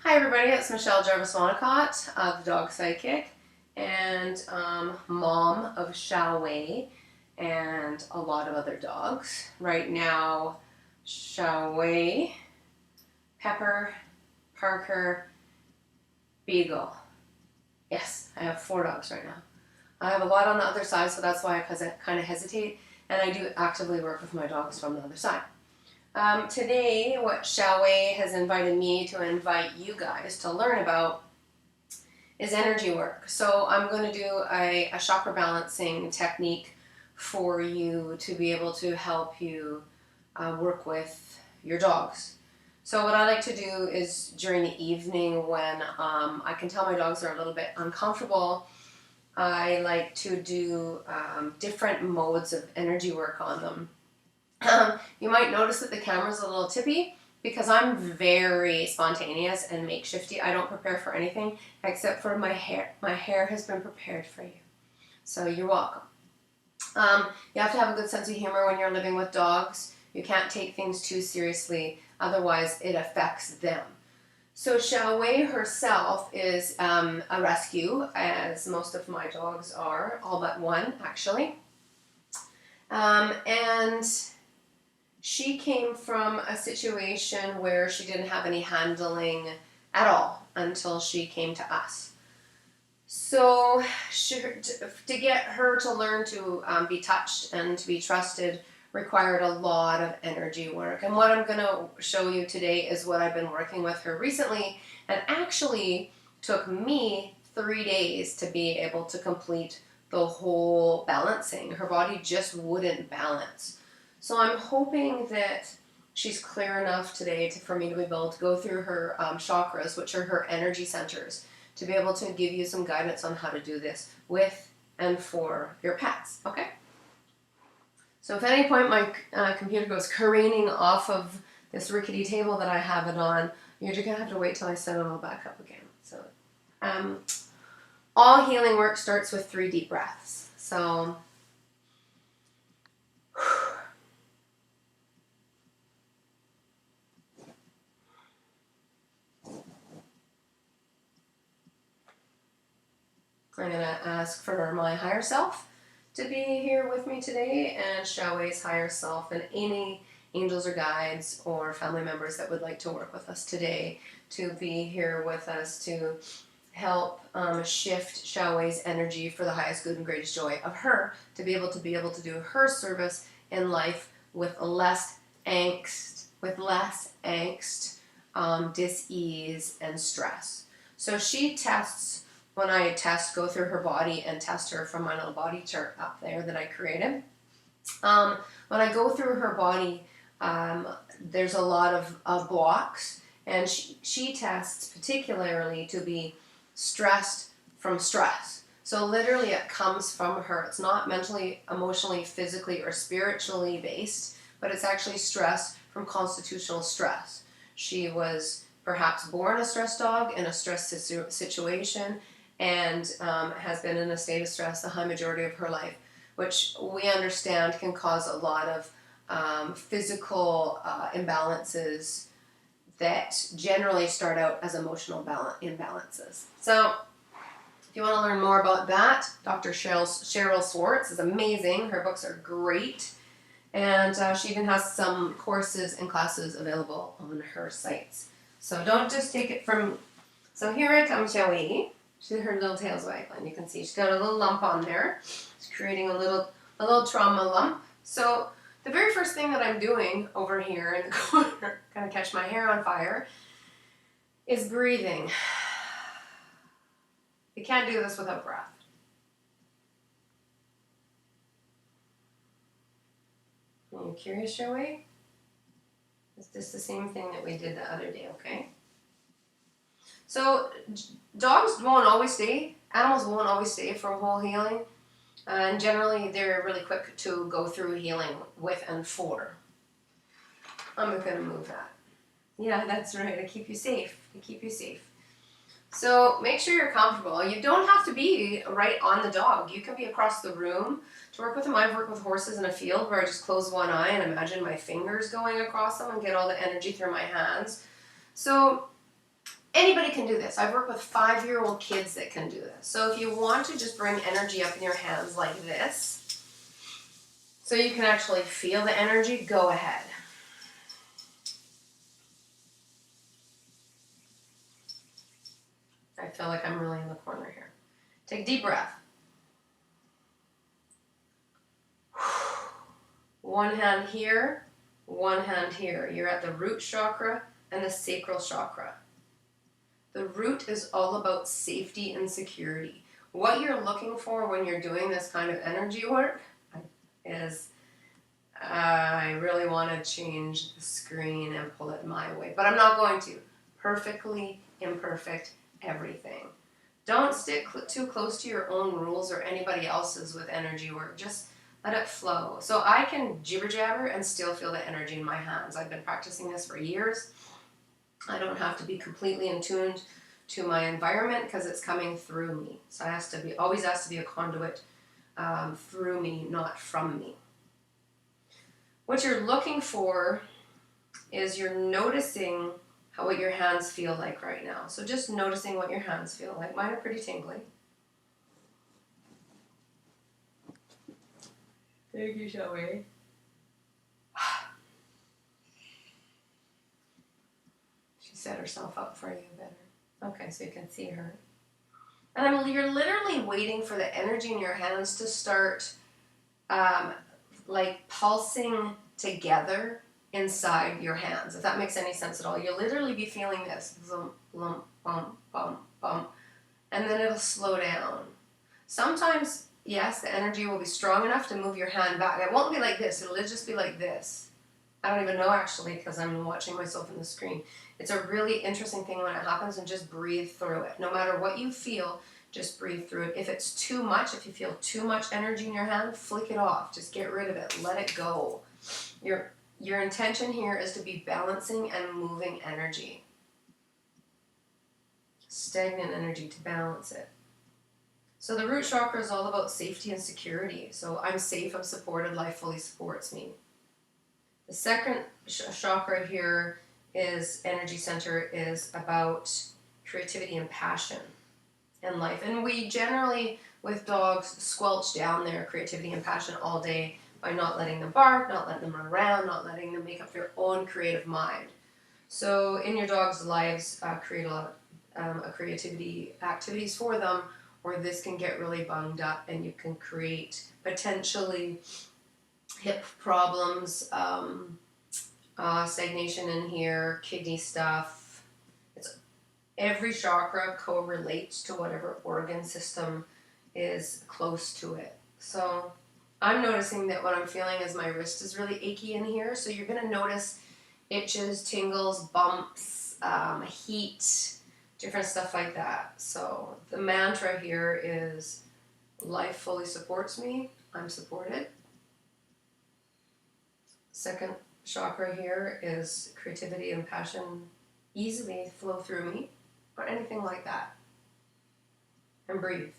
Hi everybody, it's Michelle Jarvis-Wanacott, the dog psychic and mom of Xiao Wei and a lot of other dogs. Right now, Xiao Wei, Pepper, Parker, Beagle. Yes, I have 4 dogs right now. I have a lot on the other side, so that's why I kind of hesitate, and I do actively work with my dogs from the other side. Today, what Xiao Wei has invited me to invite you guys to learn about is energy work. So I'm going to do a chakra balancing technique for you to be able to help you work with your dogs. So what I like to do is during the evening when I can tell my dogs are a little bit uncomfortable, I like to do different modes of energy work on them. You might notice that the camera's a little tippy because I'm very spontaneous and makeshifty. I don't prepare for anything except for my hair. My hair has been prepared for you. So you're welcome. You have to have a good sense of humor when you're living with dogs. You can't take things too seriously, otherwise it affects them. So Xiao Wei herself is a rescue, as most of my dogs are, all but one actually. And she came from a situation where she didn't have any handling at all until she came to us. So to get her to learn to be touched and to be trusted required a lot of energy work. And what I'm going to show you today is what I've been working with her recently, and actually took me 3 days to be able to complete the whole balancing. Her body just wouldn't balance. So I'm hoping that she's clear enough today for me to be able to go through her chakras, which are her energy centers, to be able to give you some guidance on how to do this with and for your pets, okay? So if at any point my computer goes careening off of this rickety table that I have it on, you're just going to have to wait till I set it all back up again. So all healing work starts with 3 deep breaths. So I'm going to ask for my higher self to be here with me today, and Xiao Wei's higher self, and any angels or guides or family members that would like to work with us today to be here with us to help shift Xiao Wei's energy for the highest good and greatest joy of her, to be able to do her service in life with less angst, dis-ease, and stress. So she tests. When I go through her body and test her from my little body chart up there that I created. When I go through her body, there's a lot of blocks, and she tests particularly to be stressed from stress. So literally it comes from her. It's not mentally, emotionally, physically, or spiritually based, but it's actually stress from constitutional stress. She was perhaps born a stress dog in a stress situation, and has been in a state of stress the high majority of her life, which we understand can cause a lot of physical imbalances that generally start out as emotional imbalances. So if you want to learn more about that, Dr. Cheryl Swartz is amazing. Her books are great, and she even has some courses and classes available on her sites. So don't just take it from... So here I come, Xiao Wei. Her little tail's waggling. You can see she's got a little lump on there. It's creating a little trauma lump. So the very first thing that I'm doing over here in the corner, gonna catch my hair on fire, is breathing. You can't do this without breath. Are you curious, Xiao Wei? It's just the same thing that we did the other day, okay? So dogs won't always stay, animals won't always stay for whole healing, and generally they're really quick to go through healing with and for. I'm going to move that. Yeah, that's right, I keep you safe. So make sure you're comfortable. You don't have to be right on the dog. You can be across the room. To work with them, I've worked with horses in a field where I just close one eye and imagine my fingers going across them and get all the energy through my hands. So Anybody can do this. I've worked with 5-year-old kids that can do this. So if you want to just bring energy up in your hands like this, so you can actually feel the energy, go ahead. I feel like I'm really in the corner here. Take a deep breath. One hand here, one hand here. You're at the root chakra and the sacral chakra. The root is all about safety and security. What you're looking for when you're doing this kind of energy work is, I really want to change the screen and pull it my way, but I'm not going to. Perfectly imperfect everything. Don't stick too close to your own rules or anybody else's with energy work. Just let it flow. So I can jibber jabber and still feel the energy in my hands. I've been practicing this for years. I don't have to be completely in tune to my environment because it's coming through me. So always has to be a conduit through me, not from me. What you're looking for is you're noticing what your hands feel like right now. So just noticing what your hands feel like. Mine are pretty tingly. Thank you, Shelby. She set herself up for you better. Okay, so you can see her. And you're literally waiting for the energy in your hands to start like pulsing together inside your hands, if that makes any sense at all. You'll literally be feeling this, lump, lump, bump, bump, bump, and then it'll slow down. Sometimes, yes, the energy will be strong enough to move your hand back. It won't be like this, it'll just be like this. I don't even know actually because I'm watching myself in the screen. It's a really interesting thing when it happens, and just breathe through it. No matter what you feel, just breathe through it. If it's too much, if you feel too much energy in your hand, flick it off. Just get rid of it. Let it go. Your intention here is to be balancing and moving energy. Stagnant energy, to balance it. So the root chakra is all about safety and security. So I'm safe, I'm supported, life fully supports me. The second chakra here is energy center, is about creativity and passion in life. And we generally, with dogs, squelch down their creativity and passion all day by not letting them bark, not letting them run around, not letting them make up their own creative mind. So in your dog's lives, create a lot of creativity activities for them, or this can get really bunged up and you can create potentially hip problems, stagnation in here, kidney stuff. Every chakra correlates to whatever organ system is close to it. So I'm noticing that what I'm feeling is my wrist is really achy in here. So you're going to notice itches, tingles, bumps, heat, different stuff like that. So the mantra here is life fully supports me. I'm supported. Second chakra here is creativity and passion easily flow through me, or anything like that. And breathe.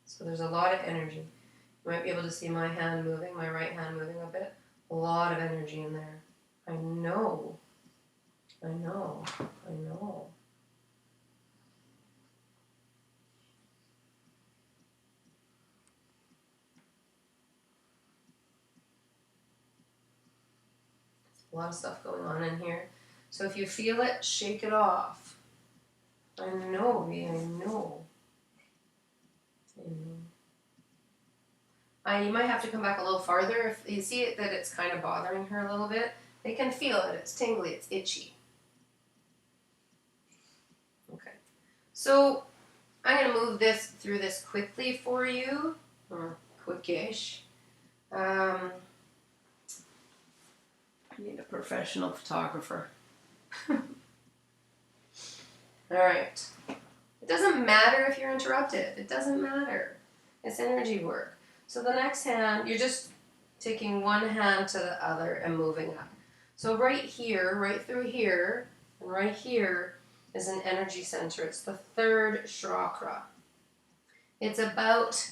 So there's a lot of energy. You might be able to see my hand moving, my right hand moving a bit. A lot of energy in there. I know. I know. I know. A lot of stuff going on in here. So if you feel it, shake it off. I know, I know. You might have to come back a little farther. If you see it that it's kind of bothering her a little bit, they can feel it. It's tingly, it's itchy. Okay. So I'm going to move this through this quickly for you, or quickish. I need a professional photographer. All right. It doesn't matter if you're interrupted. It doesn't matter. It's energy work. So the next hand, you're just taking one hand to the other and moving up. So right here, right through here, and right here is an energy center. It's the third chakra. It's about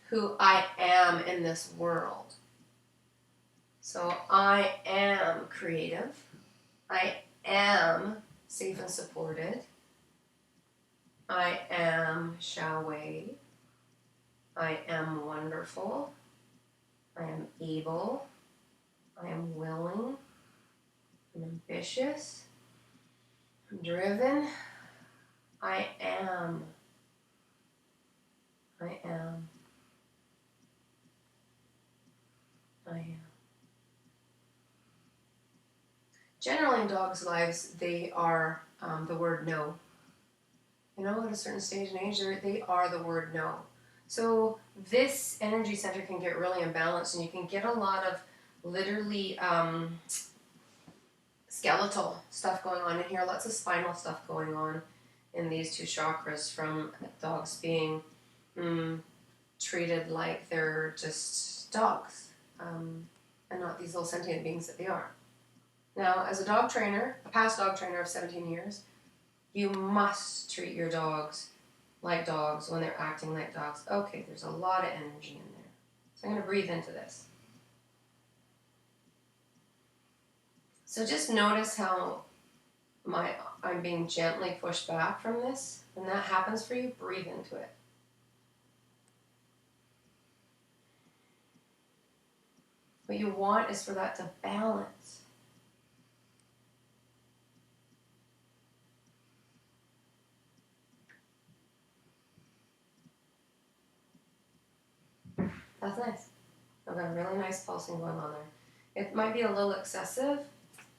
who I am in this world. So I am creative. I am safe and supported. I am Xiaowei. I am wonderful. I am able. I am willing. I'm ambitious. I'm driven. I am. I am. I am. Generally in dogs' lives, they are the word no. You know, at a certain stage in age, they are the word no. So this energy center can get really imbalanced, and you can get a lot of literally skeletal stuff going on in here, lots of spinal stuff going on in these two chakras from dogs being treated like they're just dogs and not these little sentient beings that they are. Now, as a dog trainer, a past dog trainer of 17 years, you must treat your dogs like dogs when they're acting like dogs. Okay, there's a lot of energy in there. So I'm going to breathe into this. So just notice how I'm being gently pushed back from this. When that happens for you, breathe into it. What you want is for that to balance. That's nice. I've got a really nice pulsing going on there. It might be a little excessive.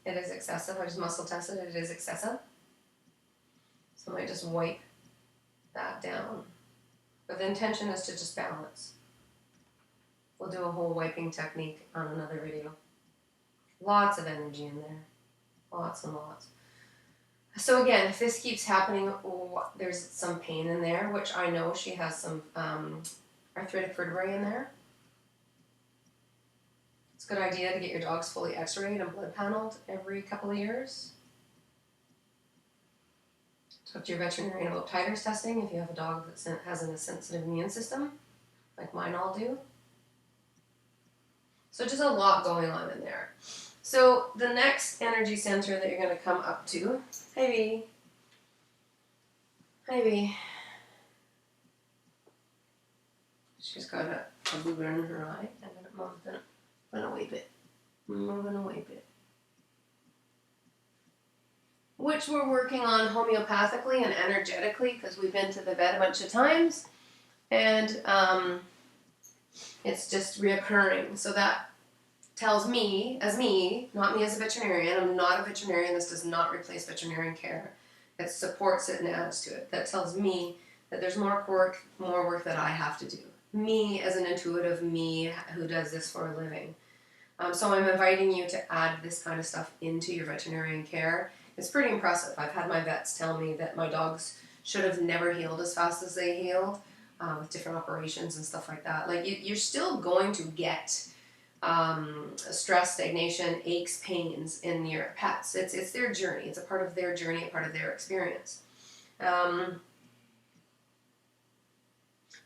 It is excessive. I just muscle tested it. It is excessive. So I might just wipe that down. But the intention is to just balance. We'll do a whole wiping technique on another video. Lots of energy in there. Lots and lots. So again, if this keeps happening, there's some pain in there, which I know she has some arthritic vertebrae in there. It's a good idea to get your dogs fully x-rayed and blood paneled every couple of years. Talk to your veterinarian about titers testing if you have a dog that has a sensitive immune system, like mine all do. So just a lot going on in there. So the next energy center that you're going to come up to, hi B. Hi B. She's got a booger in her eye. I'm gonna wipe it. I'm gonna wipe it. Which we're working on homeopathically and energetically because we've been to the vet a bunch of times, and it's just reoccurring. So that tells me, not me as a veterinarian, I'm not a veterinarian, this does not replace veterinarian care. It supports it and adds to it. That tells me that there's more work that I have to do. Me as an intuitive me who does this for a living. So I'm inviting you to add this kind of stuff into your veterinarian care. It's pretty impressive. I've had my vets tell me that my dogs should have never healed as fast as they healed with different operations and stuff like that. Like you're still going to get stress, stagnation, aches, pains in your pets. It's their journey. It's a part of their journey, a part of their experience.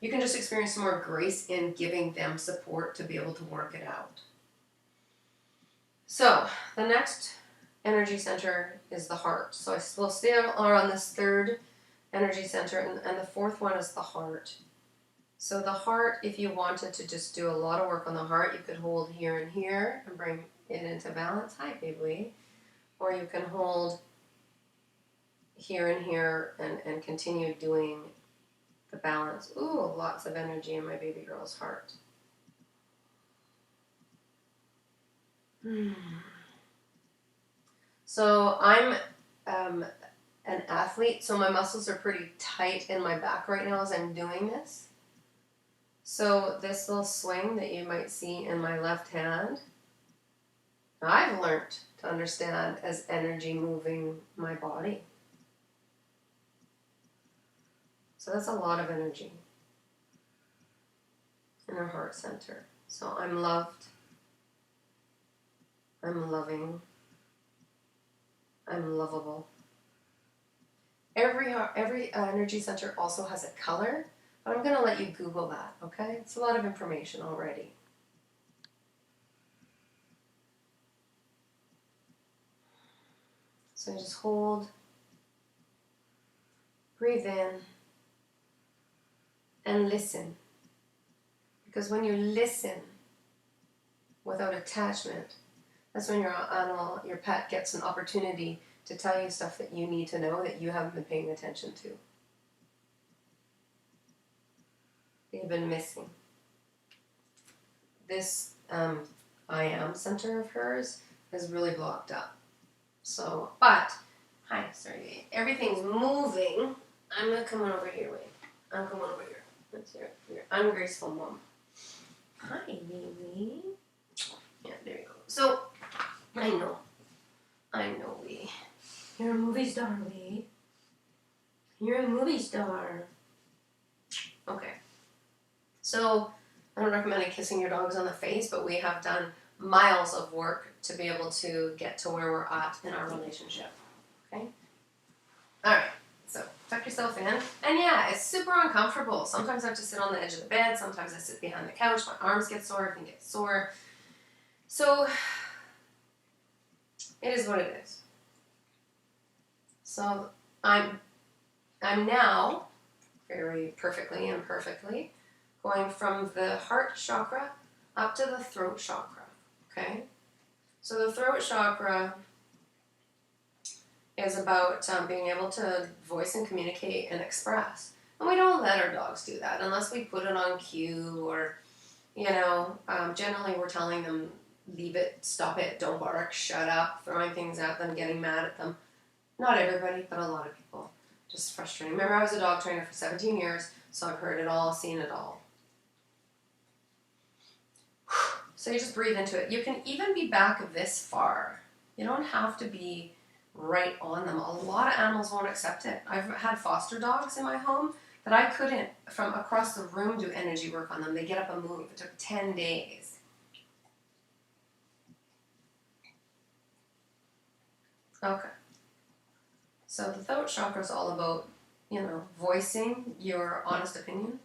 You can just experience some more grace in giving them support to be able to work it out. So the next energy center is the heart. So we'll stay on this third energy center, and the fourth one is the heart. So the heart, if you wanted to just do a lot of work on the heart, you could hold here and here and bring it into balance. Hi, baby. Or you can hold here and here and continue doing the balance. Ooh, lots of energy in my baby girl's heart. So I'm an athlete, so my muscles are pretty tight in my back right now as I'm doing this. So this little swing that you might see in my left hand, I've learned to understand as energy moving my body. So that's a lot of energy in our heart center. So I'm loved, I'm loving, I'm lovable. Every energy center also has a color, But I'm going to let you Google that, okay? It's a lot of information already. So just hold, breathe in, and listen. Because when you listen without attachment, that's when your animal, your pet, gets an opportunity to tell you stuff that you need to know that you haven't been paying attention to. You've been missing. This I am center of hers is really blocked up. So, but, hi, sorry, everything's moving. I'm gonna come on over here, wait. I'm coming over here. That's your ungraceful mom. Hi, baby. Yeah, there you go. So, I know, Wee. You're a movie star, Wee. You're a movie star. Okay. So, I don't recommend kissing your dogs on the face, but we have done miles of work to be able to get to where we're at in our relationship. Okay? Alright, so tuck yourself in. And yeah, it's super uncomfortable. Sometimes I have to sit on the edge of the bed. Sometimes I sit behind the couch. My arms get sore. I can get sore. So, it is what it is. So, I'm now, very perfectly and imperfectly, going from the heart chakra up to the throat chakra, okay? So the throat chakra is about being able to voice and communicate and express. And we don't let our dogs do that unless we put it on cue or, generally we're telling them, leave it, stop it, don't bark, shut up, throwing things at them, getting mad at them. Not everybody, but a lot of people. Just frustrating. Remember, I was a dog trainer for 17 years, so I've heard it all, seen it all. So you just breathe into it. You can even be back this far. You don't have to be right on them. A lot of animals won't accept it. I've had foster dogs in my home that I couldn't, from across the room, do energy work on them. They get up and move. It took 10 days. Okay. So the throat chakra is all about, voicing your honest opinion.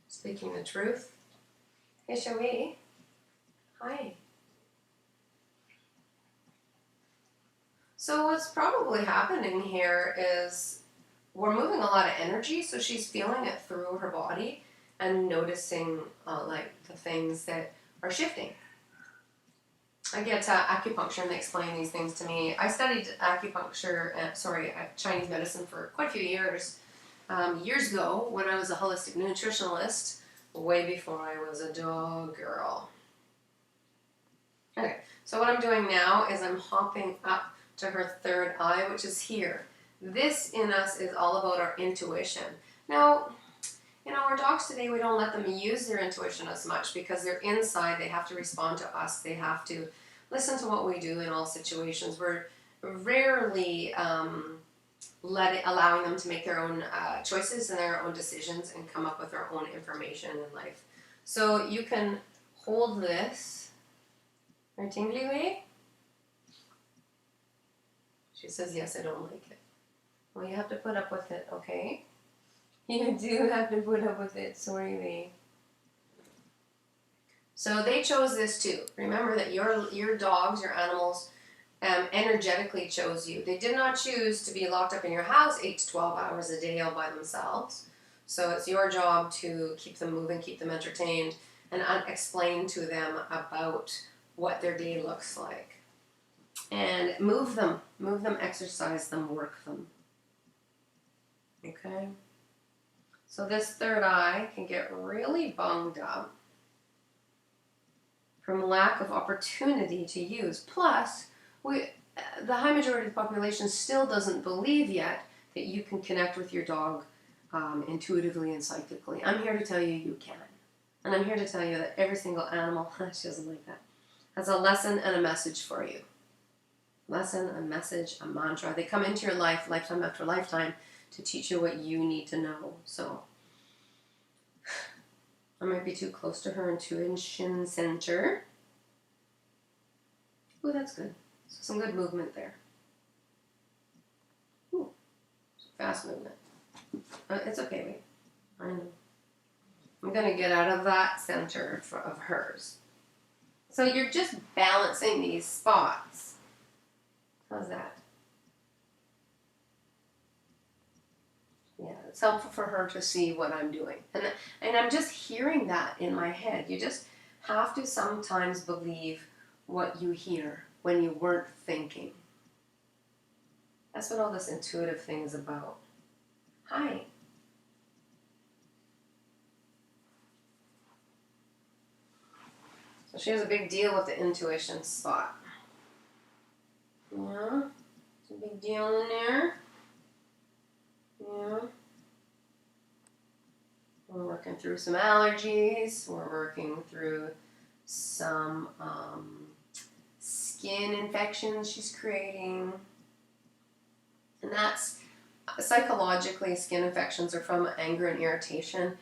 Speaking the truth. Hey, Shoei. Hi. So what's probably happening here is we're moving a lot of energy, so she's feeling it through her body and noticing the things that are shifting. I get acupuncture and they explain these things to me. I studied Chinese medicine for quite a few years. Years ago, when I was a holistic nutritionalist, way before I was a dog girl. Okay, so what I'm doing now is I'm hopping up to her third eye, which is here. This in us is all about our intuition. Now, our dogs today, we don't let them use their intuition as much because they're inside. They have to respond to us. They have to listen to what we do in all situations. We're rarely allowing them to make their own choices and their own decisions and come up with their own information in life. So you can hold this. Are tingly way? She says, yes, I don't like it. Well, you have to put up with it, okay? You do have to put up with it, sorry. So they chose this too. Remember that your dogs, your animals, energetically chose you. They did not choose to be locked up in your house 8 to 12 hours a day all by themselves. So it's your job to keep them moving, keep them entertained, and explain to them about what their day looks like. And move them, exercise them, work them. Okay? So this third eye can get really bunged up from lack of opportunity to use. Plus, the high majority of the population still doesn't believe yet that you can connect with your dog intuitively and psychically. I'm here to tell you you can. And I'm here to tell you that every single animal, she doesn't like that, has a lesson and a message for you. Lesson, a message, a mantra. They come into your life, lifetime after lifetime, to teach you what you need to know. So, I might be too close to her intuition center. Ooh, that's good. So some good movement there. Ooh, Fast movement. It's okay, wait. I know. I'm going to get out of that center of hers. So you're just balancing these spots. How's that? Yeah, it's helpful for her to see what I'm doing. And I'm just hearing that in my head. You just have to sometimes believe what you hear when you weren't thinking. That's what all this intuitive thing is about. Hi. So she has a big deal with the intuition spot. Yeah, it's a big deal in there. Yeah. We're working through some allergies. We're working through some skin infections she's creating. And that's psychologically, skin infections are from anger and irritation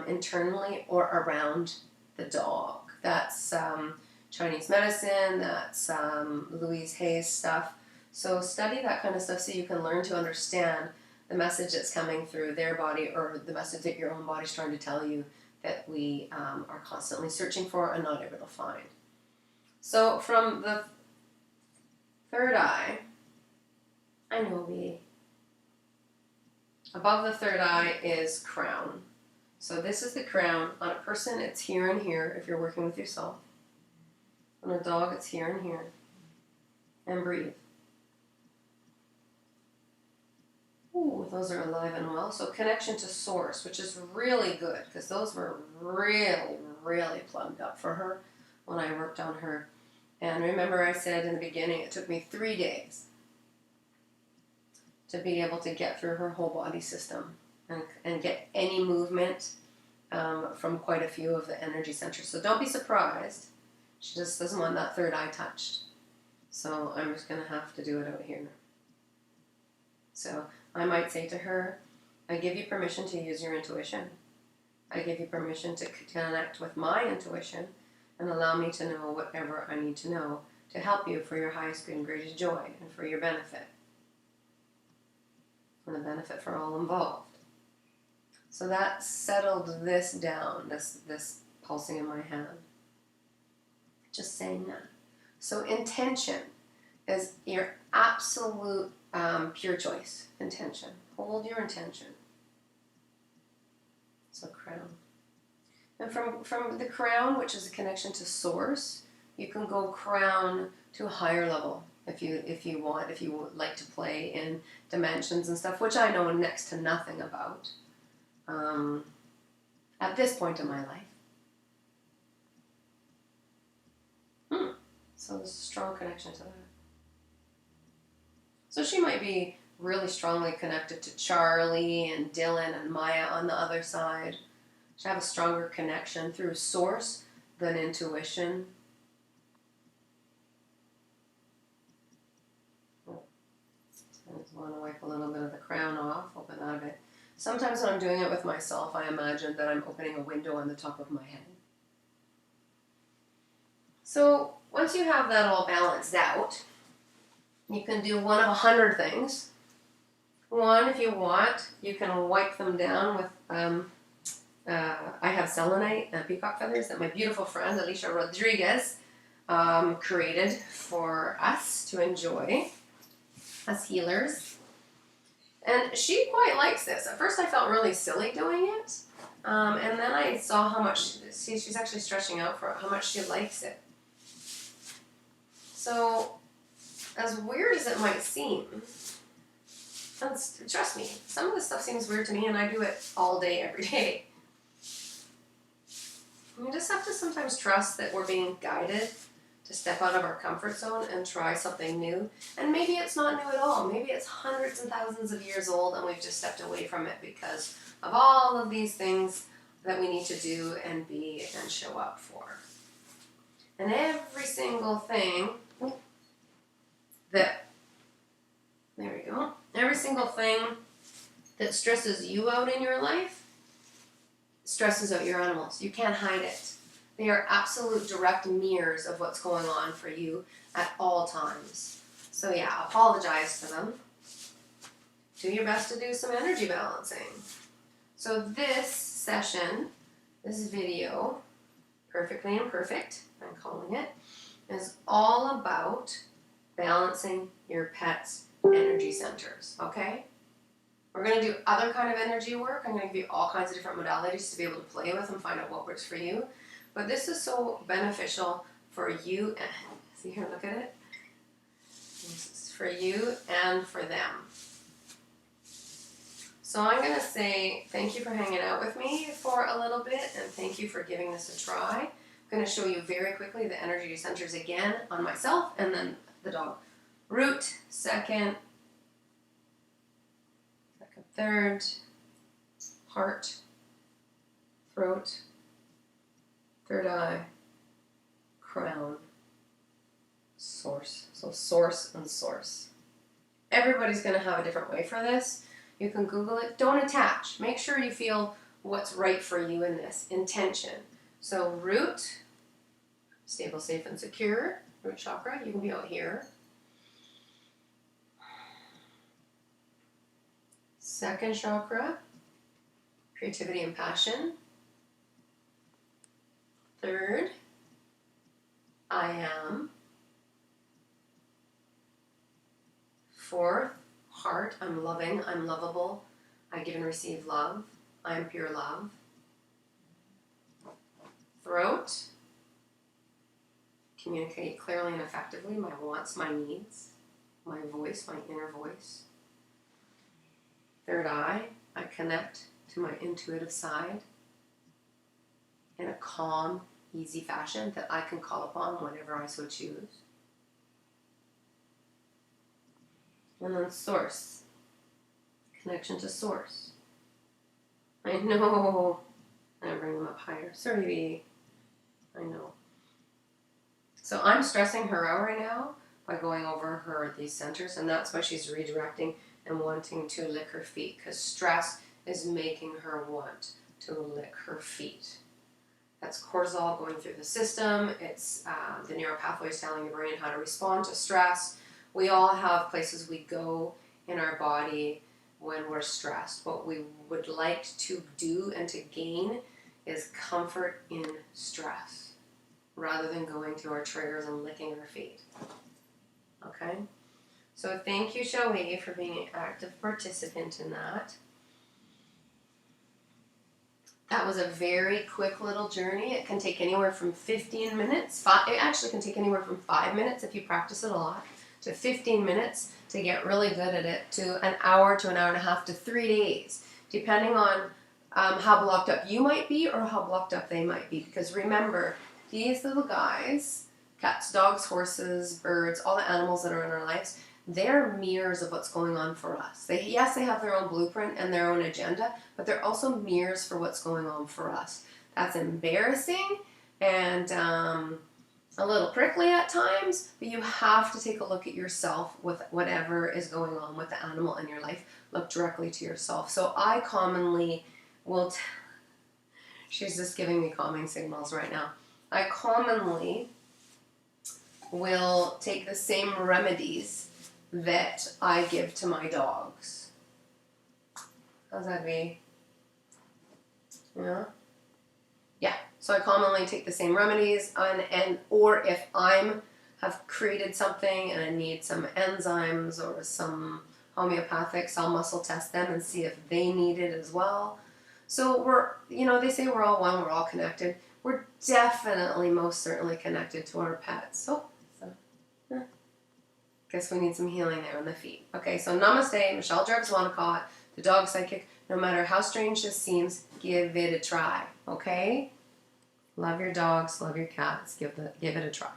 internally or around the dog. That's Chinese medicine, that's Louise Hay's stuff. So study that kind of stuff so you can learn to understand the message that's coming through their body or the message that your own body's trying to tell you that we are constantly searching for and not able to find. So from the third eye, I know above the third eye is crown. So this is the crown. On a person, it's here and here if you're working with yourself. On a dog, it's here and here. And breathe. Ooh, those are alive and well. So connection to source, which is really good because those were really, really plugged up for her when I worked on her. And remember I said in the beginning, it took me 3 days to be able to get through her whole body system and get any movement from quite a few of the energy centers. So don't be surprised. She just doesn't want that third eye touched. So I'm just going to have to do it out here. So I might say to her, I give you permission to use your intuition. I give you permission to connect with my intuition and allow me to know whatever I need to know to help you for your highest good and greatest joy and for your benefit. And the benefit for all involved. So that settled this down, this pulsing in my hand. Just saying that. So intention is your absolute pure choice. Intention. Hold your intention. So crown. And from the crown, which is a connection to source, you can go crown to a higher level if you want, if you would like to play in dimensions and stuff, which I know next to nothing about at this point in my life. So there's a strong connection to that. So she might be really strongly connected to Charlie and Dylan and Maya on the other side. She have a stronger connection through source than intuition. I just want to wipe a little bit of the crown off, open out of it. Sometimes when I'm doing it with myself, I imagine that I'm opening a window on the top of my head. So once you have that all balanced out, you can do one of 100 things. One, if you want, you can wipe them down with, I have selenite and peacock feathers that my beautiful friend Alicia Rodriguez created for us to enjoy, us healers. And she quite likes this. At first I felt really silly doing it, and then I saw how much, she's actually stretching out for how much she likes it. So, as weird as it might seem, trust me, some of this stuff seems weird to me and I do it all day, every day. You just have to sometimes trust that we're being guided to step out of our comfort zone and try something new. And maybe it's not new at all. Maybe it's hundreds and thousands of years old and we've just stepped away from it because of all of these things that we need to do and be and show up for. And every single thing every single thing that stresses you out in your life stresses out your animals. You can't hide it. They are absolute direct mirrors of what's going on for you at all times. So yeah, apologize to them do your best to do some energy balancing. So this session, this video, Perfectly Imperfect, I'm calling it, is all about balancing your pet's energy centers, okay? We're going to do other kind of energy work. I'm going to give you all kinds of different modalities to be able to play with and find out what works for you. But this is so beneficial for you. See here, look at it. This is for you and for them. So I'm going to say thank you for hanging out with me for a little bit, and thank you for giving this a try. I'm going to show you very quickly the energy centers again on myself and then the dog. Root, second, third, heart, throat, third eye, crown, source. So source and source. Everybody's going to have a different way for this. You can Google it. Don't attach. Make sure you feel what's right for you in this. Intention. So root, stable, safe, and secure. Root chakra. You can be out here. Second chakra, creativity and passion. Third, I am. Fourth, heart, I'm loving, I'm lovable, I give and receive love, I am pure love. Throat, communicate clearly and effectively my wants, my needs, my voice, my inner voice. Third eye, I connect to my intuitive side in a calm, easy fashion that I can call upon whenever I so choose. And then source, connection to source. I know, I'm going to bring them up higher. Sorry, I know. So I'm stressing her out right now by going over these centers, and that's why she's redirecting and wanting to lick her feet, because stress is making her want to lick her feet. That's cortisol going through the system. It's the neural pathways telling your brain how to respond to stress. We all have places we go in our body when we're stressed. What we would like to do and to gain is comfort in stress, rather than going to our triggers and licking our feet. Okay? So thank you, Shoei, for being an active participant in that. That was a very quick little journey. It can take anywhere from 15 minutes. It actually can take anywhere from 5 minutes if you practice it a lot, to 15 minutes to get really good at it, to an hour to an hour and a half to 3 days, depending on how blocked up you might be or how blocked up they might be. Because remember, these little guys, cats, dogs, horses, birds, all the animals that are in our lives, they're mirrors of what's going on for us. Yes, they have their own blueprint and their own agenda, but they're also mirrors for what's going on for us. That's embarrassing and a little prickly at times, but you have to take a look at yourself with whatever is going on with the animal in your life. Look directly to yourself. So I commonly will, she's just giving me calming signals right now. I commonly will take the same remedies that I give to my dogs. How's that be? Yeah? Yeah. So I commonly take the same remedies or if have created something and I need some enzymes or some homeopathics, I'll muscle test them and see if they need it as well. So they say we're all one, we're all connected. We're definitely, most certainly connected to our pets. Guess we need some healing there on the feet. Okay, so namaste, Michelle Jarvis-Wanacott, the dog psychic. No matter how strange this seems, give it a try, okay? Love your dogs, love your cats, give it a try.